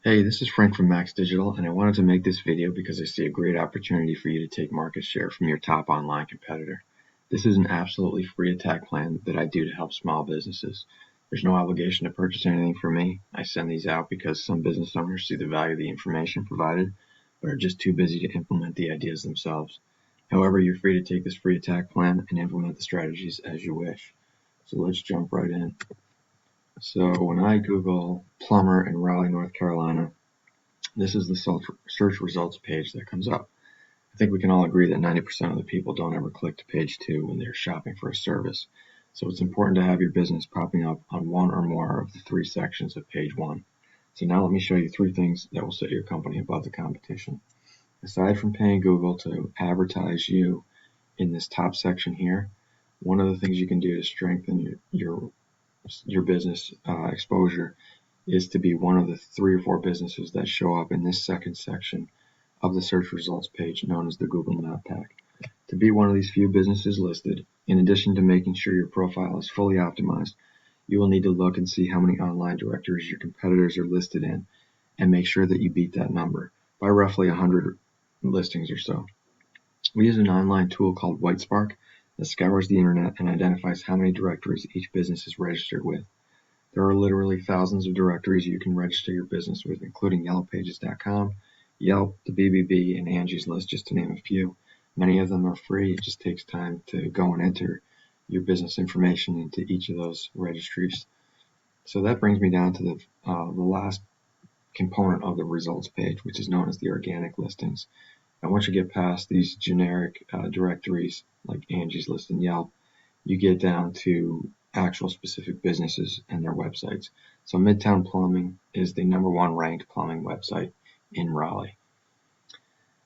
Hey, this is Frank from Max Digital, and I wanted to make this video because I see a great opportunity for you to take market share from your top online competitor. This is an absolutely free attack plan that I do to help small businesses. There's no obligation to purchase anything from me. I send these out because some business owners see the value of the information provided, but are just too busy to implement the ideas themselves. However, you're free to take this free attack plan and implement the strategies as you wish. So let's jump right in. So when I Google plumber in Raleigh, North Carolina, this is the search results page that comes up. I think we can all agree that 90% of the people don't ever click to page 2 when they're shopping for a service. So it's important to have your business popping up on one or more of the 3 sections of page 1. So now let me show you 3 things that will set your company above the competition. Aside from paying Google to advertise you in this top section here, one of the things you can do to strengthen your business exposure is to be one of the 3 or 4 businesses that show up in this second section of the search results page known as the Google Map Pack. To be one of these few businesses listed, in addition to making sure your profile is fully optimized, you will need to look and see how many online directories your competitors are listed in and make sure that you beat that number by roughly 100 listings or so. We use an online tool called Whitespark that scours the internet and identifies how many directories each business is registered with. There are literally thousands of directories you can register your business with, including yellowpages.com, Yelp, the BBB, and Angie's List, just to name a few. Many of them are free. It just takes time to go and enter your business information into each of those registries. So that brings me down to the last component of the results page, which is known as the organic listings. And once you get past these generic directories like Angie's List and Yelp, you get down to actual specific businesses and their websites. So Midtown Plumbing is the #1 ranked plumbing website in Raleigh.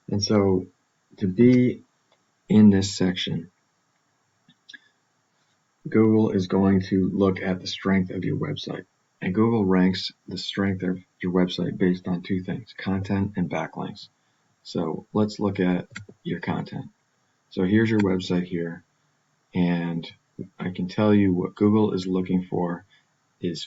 And so to be in this section, Google is going to look at the strength of your website. And Google ranks the strength of your website based on 2 things, content and backlinks. So let's look at your content. So here's your website here, and I can tell you what Google is looking for is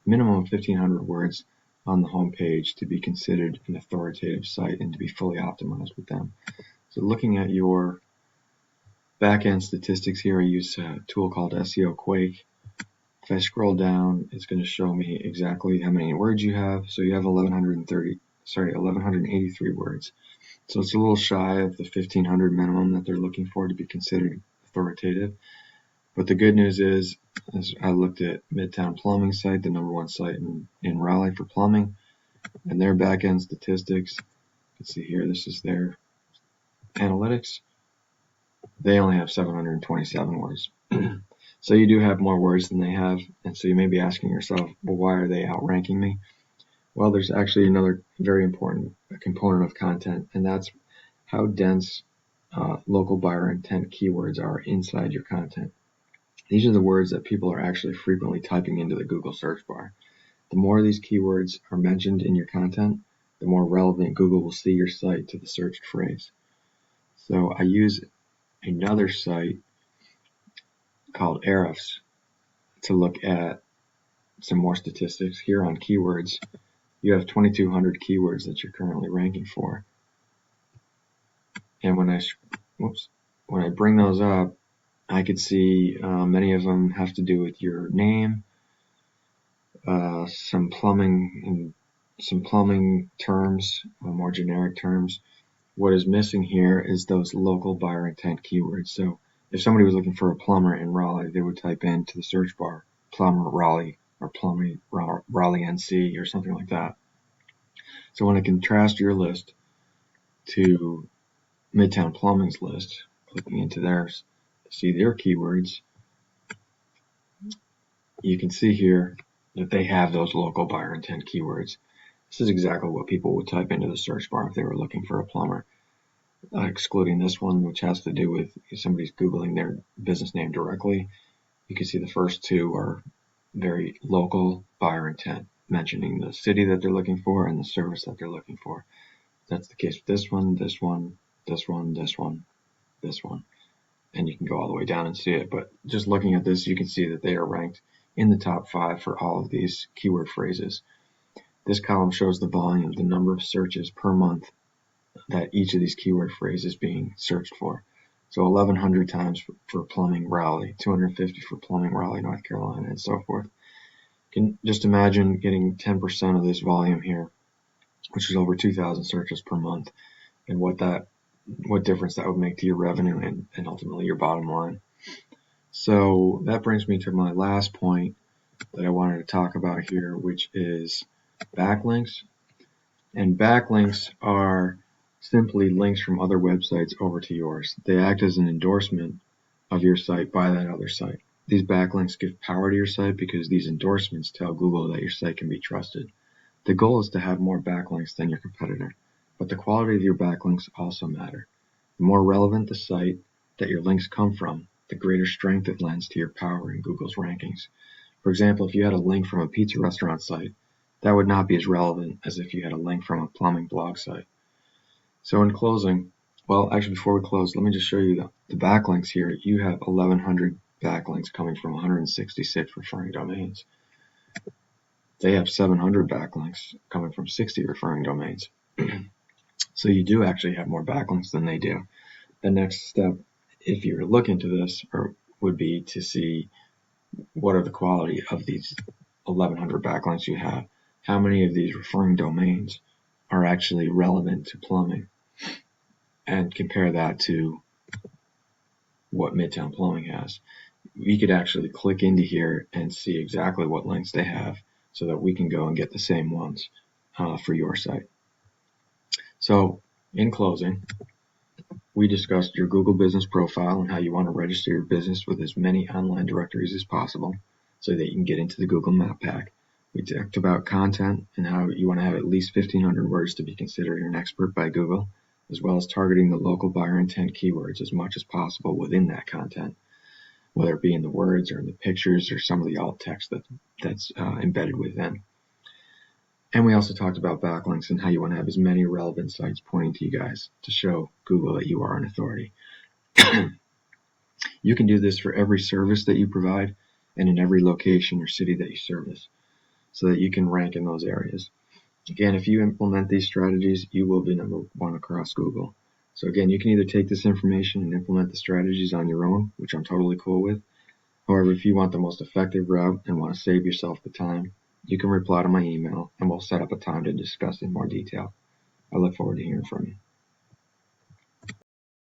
minimum of 1,500 words on the home page to be considered an authoritative site and to be fully optimized with them. So looking at your back-end statistics here, I use a tool called SEO Quake. If I scroll down, it's going to show me exactly how many words you have. So you have 1,183 words. So it's a little shy of the 1,500 minimum that they're looking for to be considered authoritative. But the good news is, as I looked at Midtown Plumbing site, the #1 site in Raleigh for plumbing, and their back-end statistics, you can see here, this is their analytics. They only have 727 words. So you do have more words than they have, and so you may be asking yourself, well, why are they outranking me? Well, there's actually another very important component of content, and that's how dense local buyer intent keywords are inside your content. These are the words that people are actually frequently typing into the Google search bar. The more these keywords are mentioned in your content, the more relevant Google will see your site to the searched phrase. So I use another site called Ahrefs to look at some more statistics. Here on keywords, you have 2,200 keywords that you're currently ranking for. And when I bring those up, I could see many of them have to do with your name, some plumbing terms, more generic terms. What is missing here is those local buyer intent keywords. So if somebody was looking for a plumber in Raleigh, they would type into the search bar Plumber Raleigh or Plumber Raleigh NC or something like that. So when I contrast your list to Midtown Plumbing's list, clicking into theirs to see their keywords, you can see here that they have those local buyer intent keywords. This is exactly what people would type into the search bar if they were looking for a plumber, excluding this one, which has to do with if somebody's Googling their business name directly. You can see the first 2 are very local buyer intent, mentioning the city that they're looking for and the service that they're looking for. That's the case with this one, this one, this one, this one, this one. And you can go all the way down and see it. But just looking at this, you can see that they are ranked in the top 5 for all of these keyword phrases. This column shows the volume, the number of searches per month that each of these keyword phrases is being searched for. So 1,100 times for plumbing Raleigh, 250 for plumbing Raleigh, North Carolina, and so forth. You can just imagine getting 10% of this volume here, which is over 2,000 searches per month, and what difference that would make to your revenue and ultimately your bottom line. So that brings me to my last point that I wanted to talk about here, which is backlinks. And backlinks are simply links from other websites over to yours. They act as an endorsement of your site by that other site. These backlinks give power to your site because these endorsements tell Google that your site can be trusted. The goal is to have more backlinks than your competitor, but the quality of your backlinks also matter. The more relevant the site that your links come from, the greater strength it lends to your power in Google's rankings. For example, if you had a link from a pizza restaurant site, that would not be as relevant as if you had a link from a plumbing blog site. So in closing, well, actually before we close, let me just show you the backlinks here. You have 1,100 backlinks coming from 166 referring domains. They have 700 backlinks coming from 60 referring domains. So you do actually have more backlinks than they do. The next step, if you're looking to this, would be to see what are the quality of these 1,100 backlinks you have. How many of these referring domains are actually relevant to plumbing, and compare that to what Midtown Plumbing has. We could actually click into here and see exactly what links they have so that we can go and get the same ones for your site. So in closing, we discussed your Google business profile and how you want to register your business with as many online directories as possible so that you can get into the Google Map Pack. We talked about content and how you want to have at least 1,500 words to be considered an expert by Google, as well as targeting the local buyer intent keywords as much as possible within that content, whether it be in the words or in the pictures or some of the alt text that's embedded within. And we also talked about backlinks and how you want to have as many relevant sites pointing to you guys to show Google that you are an authority. You can do this for every service that you provide and in every location or city that you service, so that you can rank in those areas. Again, if you implement these strategies, you will be number one across Google. So again, you can either take this information and implement the strategies on your own, which I'm totally cool with. However, if you want the most effective route and want to save yourself the time, you can reply to my email and we'll set up a time to discuss in more detail. I look forward to hearing from you.